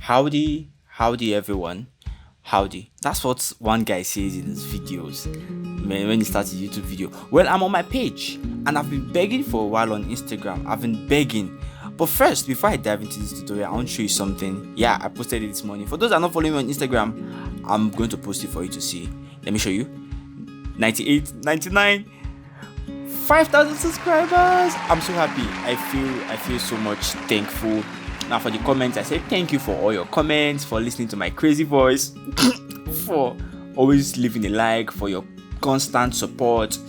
Howdy everyone. Howdy. That's what one guy says in his videos when he starts his YouTube video. Well, I'm on my page and I've been begging for a while on Instagram. I've been begging. But first, before I dive into this tutorial, I want to show you something. Yeah, I posted it this morning. For those that are not following me on Instagram, I'm going to post it for you to see. Let me show you. 98, 99, 5,000 subscribers. I'm so happy. I feel so much thankful. Now for the comments, I say thank you for all your comments, for listening to my crazy voice, for always leaving a like, for your constant support.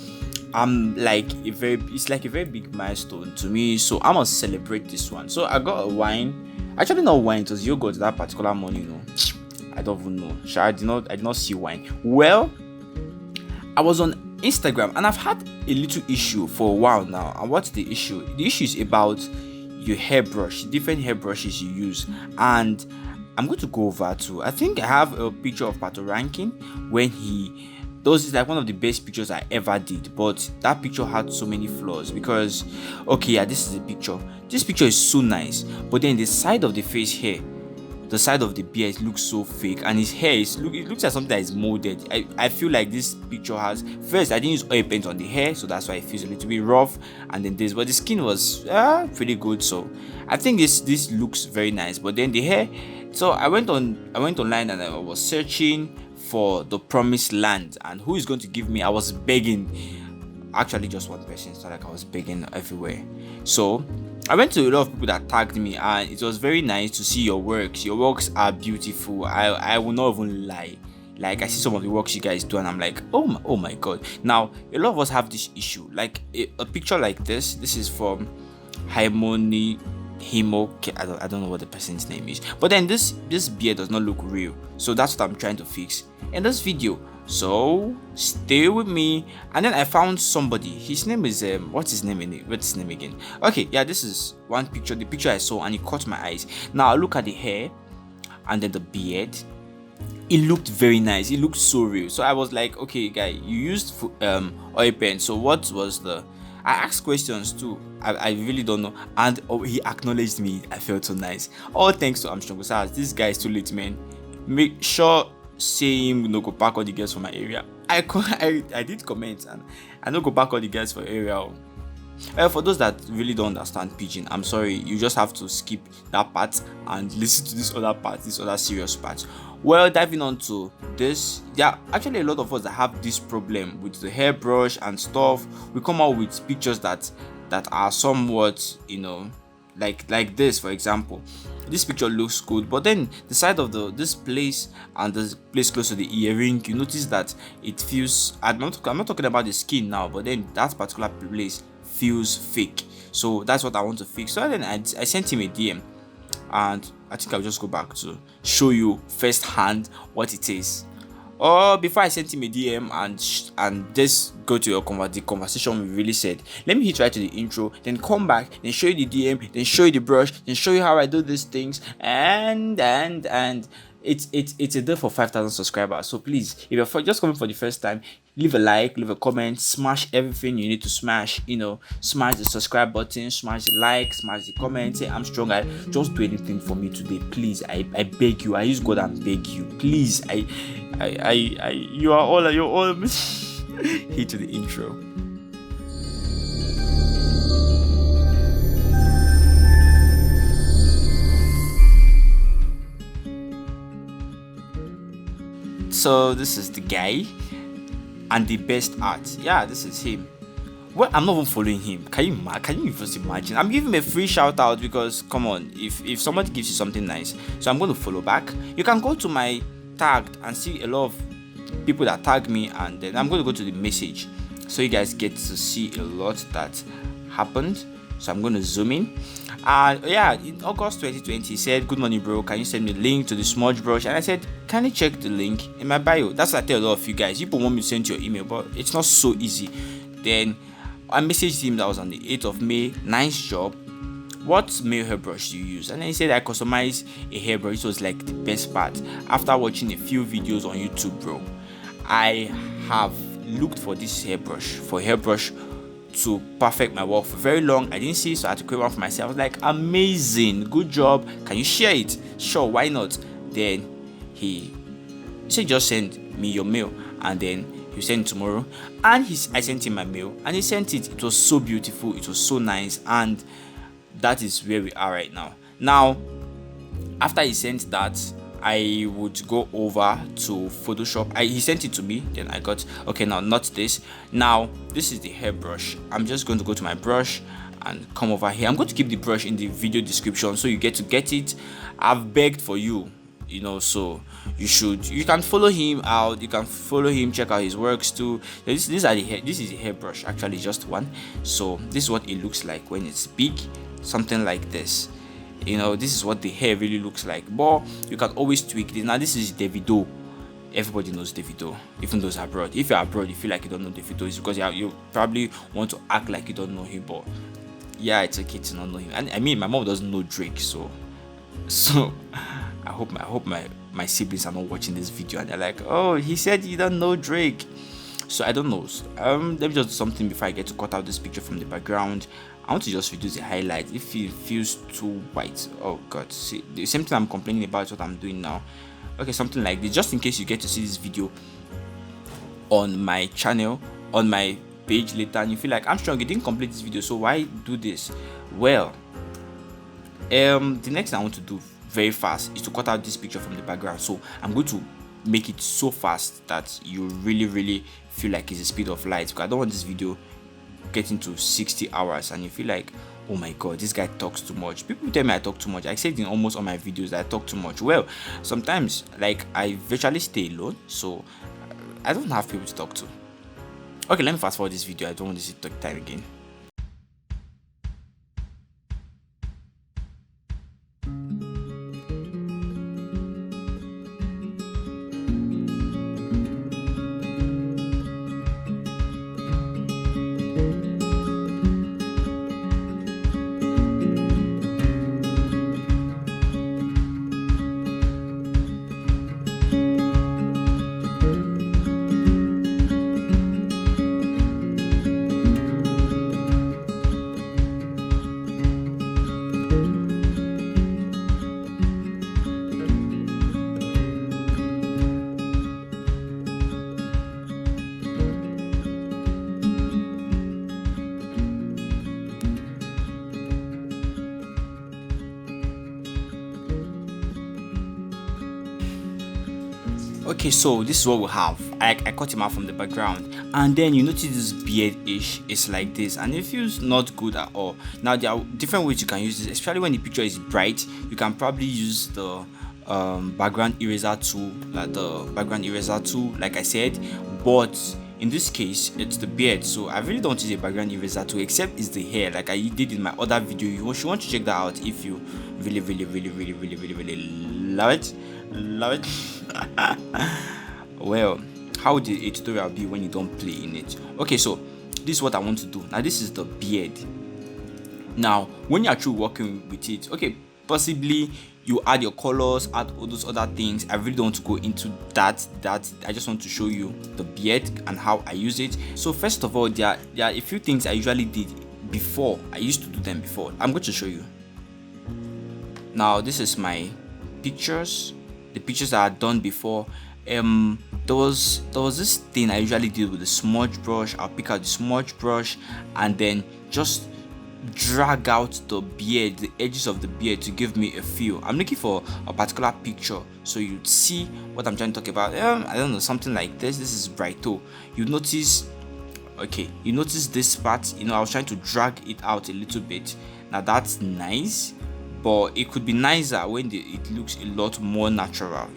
It's like a very big milestone to me, so I must celebrate this one. So I got a wine. Actually not wine, it was yogurt that particular morning. I don't even know. I did not see wine. Well, I was on Instagram and I've had a little issue for a while now. And what's the issue? The issue is about your hairbrush, different hairbrushes you use. And I'm going to go over to, I think I have a picture of Pato Rankin when he those is like one of the best pictures I ever did, but that picture had so many flaws because this is the picture. This picture is so nice, but then the side of the face here, the side of the beard looks so fake, and his hair it looks like something that is molded. I feel like this picture has, first I didn't use oil paint on the hair, so that's why it feels a little bit rough, and then this, but the skin was pretty good, so I think this looks very nice. But then the hair, so I went online and I was searching for the promised land and who is going to give me. I was begging, actually just one person. It's not like I was begging everywhere. So I went to a lot of people that tagged me, and it was very nice to see your works. Your works are beautiful. I will not even lie. Like, I see some of the works you guys do and I'm like, oh my god. Now a lot of us have this issue, like a picture like this is from Harmony Himo, I don't know what the person's name is, but then this beard does not look real, so that's what I'm trying to fix in this video. So stay with me. And then I found somebody. His name is what's his name again? Okay, yeah, this is one picture, the picture I saw, and it caught my eyes. Now I look at the hair and then the beard. It looked very nice. It looked so real. So I was like, okay, guy, you used oil paint. So what was the? I asked questions too. I really don't know. And he acknowledged me. I felt so nice. All thanks to Armstrong. This guy is too late, man. Make sure say him no go back all the girls from my area. I did comment, and I no go back all the girls for area. For those that really don't understand pidgin, I'm sorry. You just have to skip that part and listen to this other part, this other serious part. Well, diving on to this, there are actually a lot of us that have this problem with the hairbrush and stuff. We come out with pictures that are somewhat, like this, for example. This picture looks good, but then the side of this place and the place close to the earring, you notice that it feels, I'm not talking about the skin now, but then that particular place feels fake. So that's what I want to fix. So then I sent him a DM, and I think I'll just go back to show you firsthand what it is. Or before I sent him a DM and just go to the conversation we really said, let me hit right to the intro, then come back, then show you the DM, then show you the brush, then show you how I do these things, and it's a deal for 5,000 subscribers. So please, if you're just coming for the first time, leave a like, leave a comment, smash everything you need to smash. Smash the subscribe button, smash the like, smash the comment. Say I'm strong. Just do anything for me today, please. I beg you. I use God and beg you, please. You're all hit to the intro. So this is the guy and the best art. Yeah, this is him. Well, I'm not even following him. Can you just imagine? I'm giving him a free shout out because, come on, if somebody gives you something nice, so I'm going to follow back. You can go to my tagged and see a lot of people that tag me, and then I'm going to go to the message so you guys get to see a lot that happened. So I'm going to zoom in. And in August 2020, he said, "Good morning, bro. Can you send me a link to the smudge brush?" And I said, "Can you check the link in my bio?" That's what I tell a lot of you guys. People want me to send you your email, but it's not so easy. Then I messaged him. That was on the 8th of May. Nice job. What male hairbrush do you use? And then he said, I customized a hairbrush. It was like the best part. After watching a few videos on YouTube, bro, I have looked for this hairbrush to perfect my work for very long. I didn't see it, so I had to create one for myself. I was like, amazing, good job, can you share it? Sure, why not? Then he said, just send me your mail, and then he sent it tomorrow. And I sent him my mail, and he sent it. It was so beautiful, it was so nice, and that is where we are right now. Now, after he sent that, I would go over to Photoshop. He sent it to me, then I got, okay, now not this. Now this is the hairbrush. I'm just going to go to my brush and come over here. I'm going to keep the brush in the video description so you get to get it. I've begged for you, you know, so you can follow him out, you can follow him, check out his works too. This is a hairbrush, actually just one. So this is what it looks like when it's big, something like this. You know, this is what the hair really looks like, but you can always tweak this. Now this is Davido. Everybody knows Davido, even those abroad. If you're abroad, you feel like you don't know Davido, it's because you probably want to act like you don't know him. But yeah, it's okay to not know him. And I mean, my mom doesn't know Drake, so I hope my siblings are not watching this video and they're like, oh, he said you don't know Drake. So I don't know. Let me just do something before I get to cut out this picture from the background. I want to just reduce the highlight if it feels too white. Oh god, see, the same thing I'm complaining about is what I'm doing now. Okay, something like this, just in case you get to see this video on my channel, on my page later, and you feel like, I'm strong, you didn't complete this video, so why do this? Well, the next thing I want to do very fast is to cut out this picture from the background. So I'm going to make it so fast that you really feel like it's the speed of light, because I don't want this video getting to 60 hours and you feel like, oh my god, this guy talks too much. People tell me I talk too much. I said in almost all my videos that I talk too much. Well, sometimes, like, I virtually stay alone, so I don't have people to talk to. Okay, let me fast forward this video. I don't want this to take time again. Okay, so this is what we have. I cut him out from the background, and then you notice this beard-ish is like this, and it feels not good at all. Now there are different ways you can use this, especially when the picture is bright. You can probably use the background eraser tool, like I said, but in this case it's the beard, so I really don't use a background eraser tool, except it's the hair, like I did in my other video. You want to check that out if you really love it. Well, how would a tutorial be when you don't play in it? Okay, so this is what I want to do. Now this is the beard. Now when you're actually working with it, okay, possibly you add your colors, add all those other things. I really don't want to go into that. I just want to show you the beard and how I use it. So first of all, there are a few things I usually did before. I used to do them before. I'm going to show you. Now this is my pictures, the pictures that I've done before. There was this thing I usually did with the smudge brush. I'll pick out the smudge brush and then just drag out the beard, the edges of the beard, to give me a feel. I'm looking for a particular picture so you'd see what I'm trying to talk about. I don't know, something like this. This is Brighto. You notice, okay, you notice this part, I was trying to drag it out a little bit. Now that's nice, but it could be nicer when it looks a lot more natural.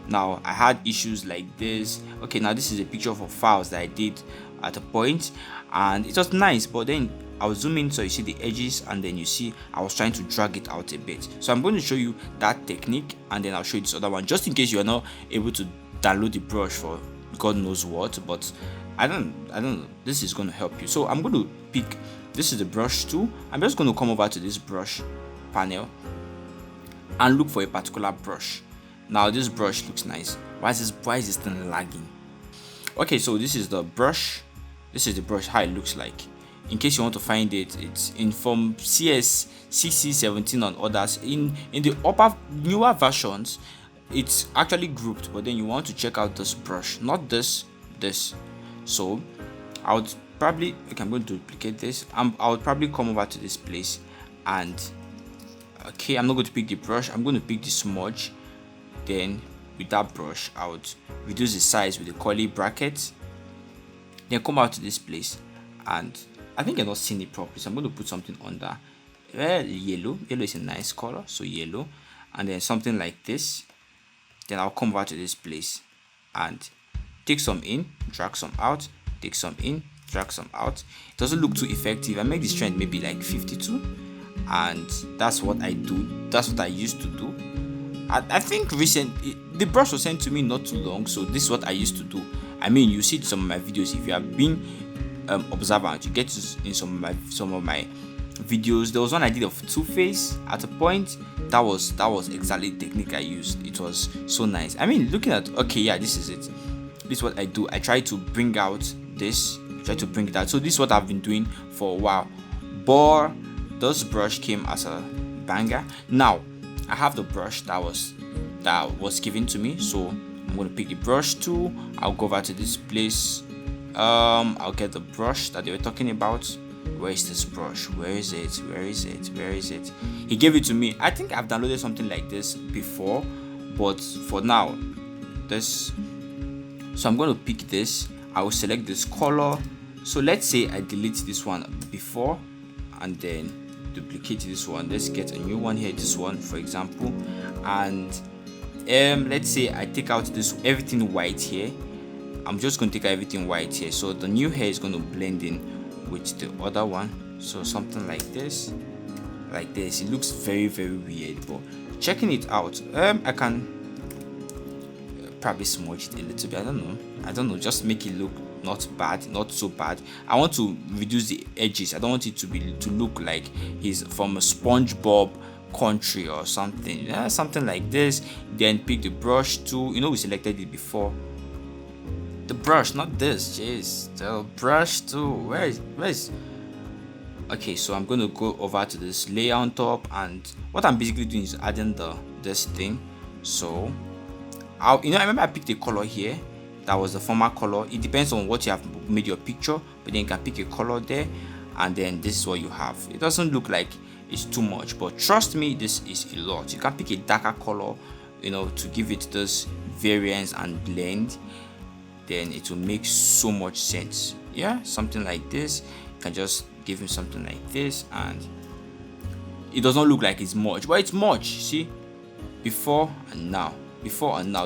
Now I had issues like this. Okay, now this is a picture of files that I did at a point, and it was nice, but then I was zooming so you see the edges, and then you see I was trying to drag it out a bit. So I'm going to show you that technique, and then I'll show you this other one, just in case you are not able to download the brush for God knows what. But I don't know, this is going to help you. So I'm going to pick, this is the brush tool. I'm just going to come over to this brush panel and look for a particular brush. Now this brush looks nice. Why is this thing lagging? Okay, so this is the brush. This is the brush, how it looks like. in case you want to find it, it's in from CS 6017 and others. In the upper newer versions, it's actually grouped, but then you want to check out this brush, not this. So I would probably, okay, I'm going to duplicate this. I would probably come over to this place, and okay, I'm not going to pick the brush, I'm going to pick the smudge. Then with that brush, I would reduce the size with the curly bracket, then come out to this place, and I think you're not seeing it properly, so I'm going to put something under. Yellow is a nice color, so yellow, and then something like this. Then I'll come over to this place and take some in, drag some out, take some in, drag some out. It doesn't look too effective. I make the strength maybe like 52, and that's what I do. That's what I used to do. I think the brush was sent to me not too long, so this is what I used to do. I mean, you see some of my videos. If you have been observant, you get to in some of my videos. There was one I did of Two-Face at a point. That was exactly the technique I used. It was so nice. I mean, looking at, okay, yeah, this is it. This is what I do. I try to bring out this, try to bring it out. So this is what I've been doing for a while. But this brush came as a banger. Now I have the brush that was given to me, so I'm going to pick the brush tool. I'll go over to this place. I'll get the brush that they were talking about. Where is this brush? Where is it? He gave it to me. I think I've downloaded something like this before, but for now, this. So I'm going to pick this. I will select this color. So let's say I delete this one before and then duplicate this one. Let's get a new one here, this one for example, and let's say I take out this everything white here. I'm just going to take out everything white here, so the new hair is going to blend in with the other one. So something like this. It looks very weird, but checking it out, I can probably smudge it a little bit. I don't know, just make it look not so bad. I want to reduce the edges. I don't want it to look like he's from a SpongeBob country or something. Yeah, something like this. Then pick the brush tool. We selected it before. The brush, not this. Jeez, the brush tool. Where is? Okay, so I'm going to go over to this layer on top, and what I'm basically doing is adding this thing. So I remember I picked a color here. That was the former color. It depends on what you have made your picture, but then you can pick a color there, and then this is what you have. It doesn't look like it's too much, but trust me, this is a lot. You can pick a darker color, to give it this variance and blend. Then it will make so much sense. Yeah, something like this. You can just give him something like this, and it does not look like it's much, but it's much. See, before and now.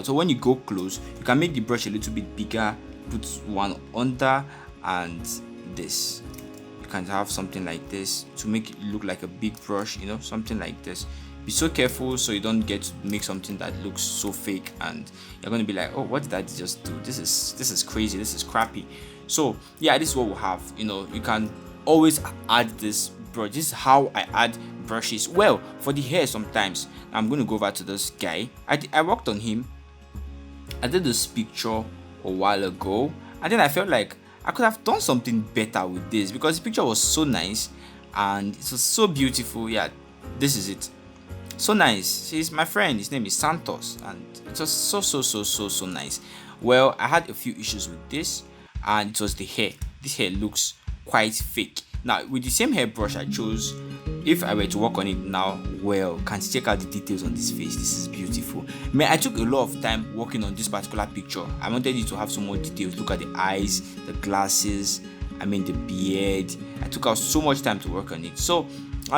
So when you go close, you can make the brush a little bit bigger, put one under, and this. You can have something like this to make it look like a big brush, something like this. Be so careful so you don't get to make something that looks so fake, and you're going to be like, oh, what did I just do? This is crazy, this is crappy. So yeah, this is what we have. You can always add this brush. This is how I add brushes. Well, for the hair, sometimes I'm going to go over to this guy. I worked on him. I did this picture a while ago, and then I felt like I could have done something better with this because the picture was so nice and it was so beautiful. Yeah, this is it. So nice. He's my friend. His name is Santos, and it was so nice. Well, I had a few issues with this, and it was the hair. This hair looks quite fake. Now, with the same hairbrush I chose, if I were to work on it now, well, can check out the details on this face. This is beautiful. Man, I took a lot of time working on this particular picture. I wanted it to have some more details. Look at the eyes, the glasses, the beard. I took out so much time to work on it. So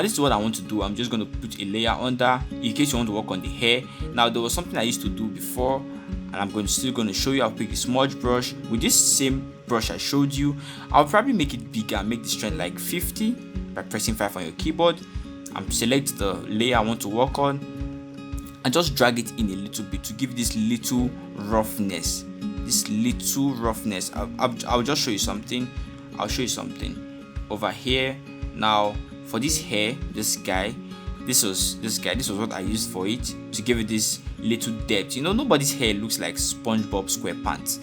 this is what I want to do. I'm just going to put a layer under in case you want to work on the hair. Now, there was something I used to do before, and I'm still going to show you. I'll pick the smudge brush with this same brush I showed you. I'll probably make it bigger, make the strength like 50 by pressing 5 on your keyboard. Select the layer I want to work on and just drag it in a little bit to give this little roughness. I'll just show you something. I'll show you something over here. Now, for this hair, this was what I used for it to give it this little depth. Nobody's hair looks like SpongeBob SquarePants.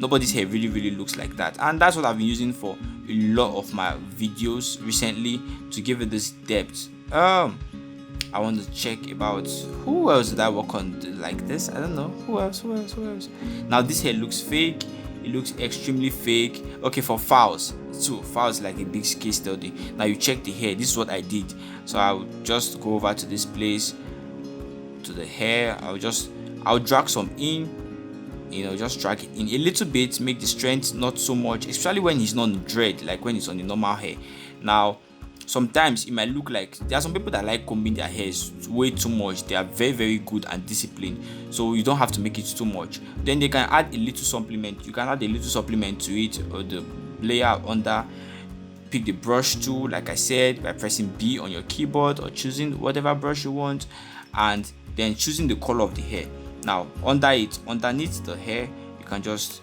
Nobody's hair really looks like that, and that's what I've been using for a lot of my videos recently to give it this depth. I want to check about who else did I work on like this. I don't know who else. Now this hair looks fake. It looks extremely fake. Okay, for fouls too. Fouls like a big case study. Now you check the hair. This is what I did. So I'll just go over to this place, to the hair. I'll drag some in. Just drag it in a little bit, make the strength not so much, especially when it's not on dread, like when it's on the normal hair. Now sometimes it might look like there are some people that like combing their hairs way too much. They are very good and disciplined, so you don't have to make it too much. Then they can add a little supplement. You can add a little supplement to it, or the layer under. Pick the brush tool, like I said, by pressing B on your keyboard or choosing whatever brush you want, and then choosing the color of the hair. Now underneath the hair, you can just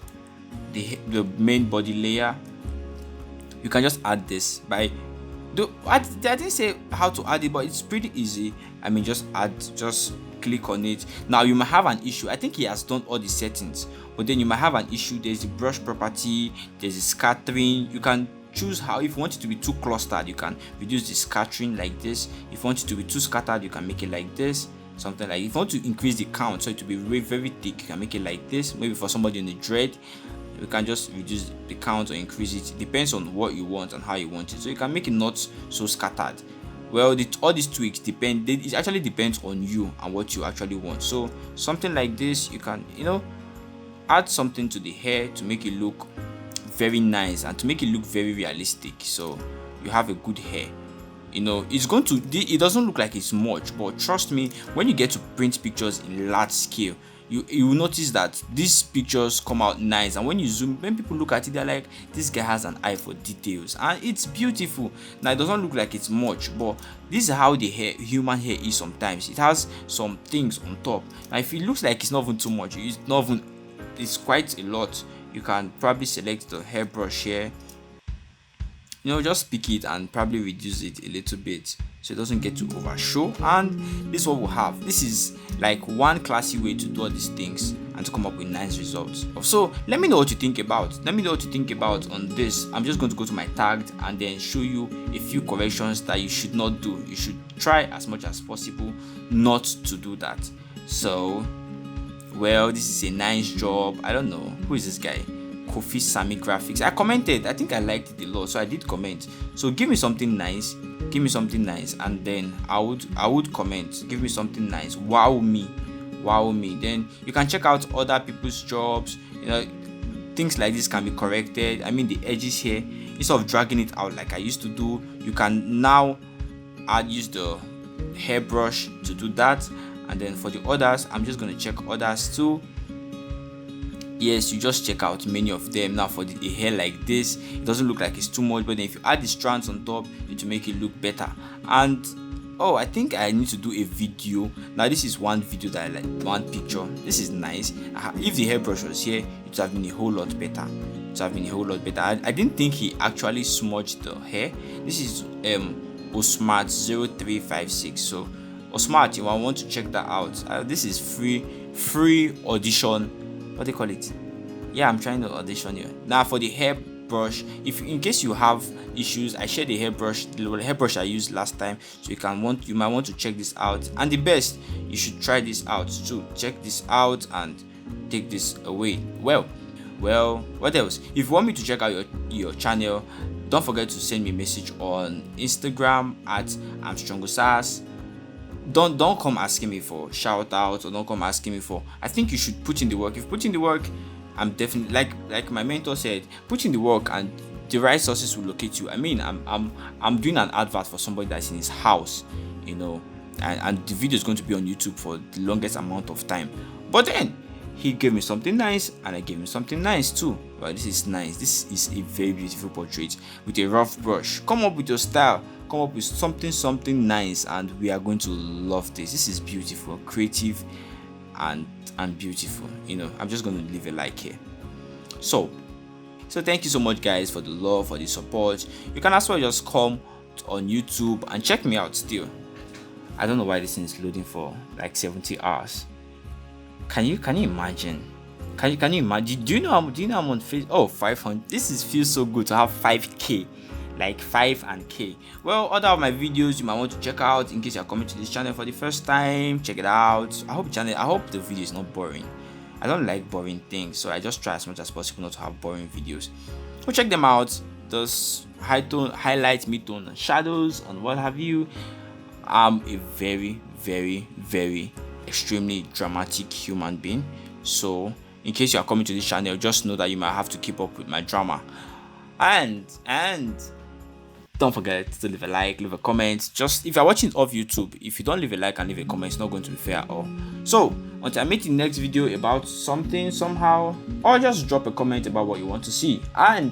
the main body layer. You can just add this by I didn't say how to add it, but it's pretty easy. I mean, just click on it. Now you might have an issue. I think he has done all the settings, but then you might have an issue. There's the brush property, there's the scattering. You can choose how. If you want it to be too clustered, you can reduce the scattering like this. If you want it to be too scattered, you can make it like this. Something like, if you want to increase the count so it to be very thick, you can make it like this. Maybe for somebody in the dread, you can just reduce the count or increase it. It depends on what you want and how you want it. So you can make it not so scattered. Well, all these tweaks depend. It actually depends on you and what you actually want. So something like this, you can add something to the hair to make it look very nice and to make it look very realistic. So you have a good hair. It doesn't look like it's much, but trust me, when you get to print pictures in large scale, you will notice that these pictures come out nice, and when people look at it, they're like, this guy has an eye for details, and it's beautiful. Now it doesn't look like it's much, but this is how the human hair is. Sometimes it has some things on top. Now if it looks like it's not even too much, it's quite a lot, you can probably select the hairbrush here. Just pick it and probably reduce it a little bit so it doesn't get to overshow, and this is what we'll have. This is like one classy way to do all these things and to come up with nice results. So let me know what you think about. On this. I'm just going to go to my tagged and then show you a few corrections that you should not do. You should try as much as possible not to do that. So, well, this is a nice job. I don't know who is this guy. Kofi Sami Graphics. I commented. I think I liked it a lot, so I did comment. So give me something nice, and then I would comment. Give me something nice. Wow me. Then you can check out other people's jobs. Things like this can be corrected. I mean, the edges here, instead of dragging it out like I used to do, you can now use the hairbrush to do that. And then for the others, I'm just going to check others too. Yes, you just check out many of them. Now for the hair like this, it doesn't look like it's too much, but then if you add the strands on top, it will make it look better. And I think I need to do a video. Now this is one video that I like, one picture. This is nice. If the hairbrush was here, it would have been a whole lot better. I didn't think he actually smudged the hair. This is Osmart 0356. So Osmart, you want to check that out. This is free audition. What do you call it? Yeah, I'm trying to audition here. Now for the hairbrush, in case you have issues, I shared the hairbrush I used last time, so you might want to check this out. And the best, you should try this out too. Check this out and take this away. Well, what else? If you want me to check out your channel, don't forget to send me a message on Instagram at amstrongosas. Don't come asking me for shout outs, or don't come asking me for. I think you should put in the work. If you put in the work, I'm definitely like my mentor said, put in the work and the right sources will locate you. I mean, I'm doing an advert for somebody that's in his house, and the video is going to be on YouTube for the longest amount of time. But then he gave me something nice, and I gave him something nice too. Well, this is nice. This is a very beautiful portrait with a rough brush. Come up with your style. Come up with something nice, and we are going to love this. This is beautiful, creative, and beautiful. I'm just going to leave a like here. So thank you so much, guys, for the love, for the support. You can as well just come on YouTube and check me out. Still, I don't know why this thing is loading for like 70 hours. Can you imagine? Can you imagine? Do you know I'm on face? Oh, 500. This feels so good to have 5k, like 5 and k. Well, other of my videos you might want to check out in case you're coming to this channel for the first time. Check it out. I hope the video is not boring. I don't like boring things, so I just try as much as possible not to have boring videos. So check them out. Those high tone, highlights, mid tone, and shadows, and what have you. I'm a very, very, very extremely dramatic human being. So in case you are coming to this channel, just know that you might have to keep up with my drama. And don't forget to leave a like, leave a comment. Just if you're watching off YouTube, if you don't leave a like and leave a comment, it's not going to be fair at all. So until I meet in the next video about something somehow, or just drop a comment about what you want to see. And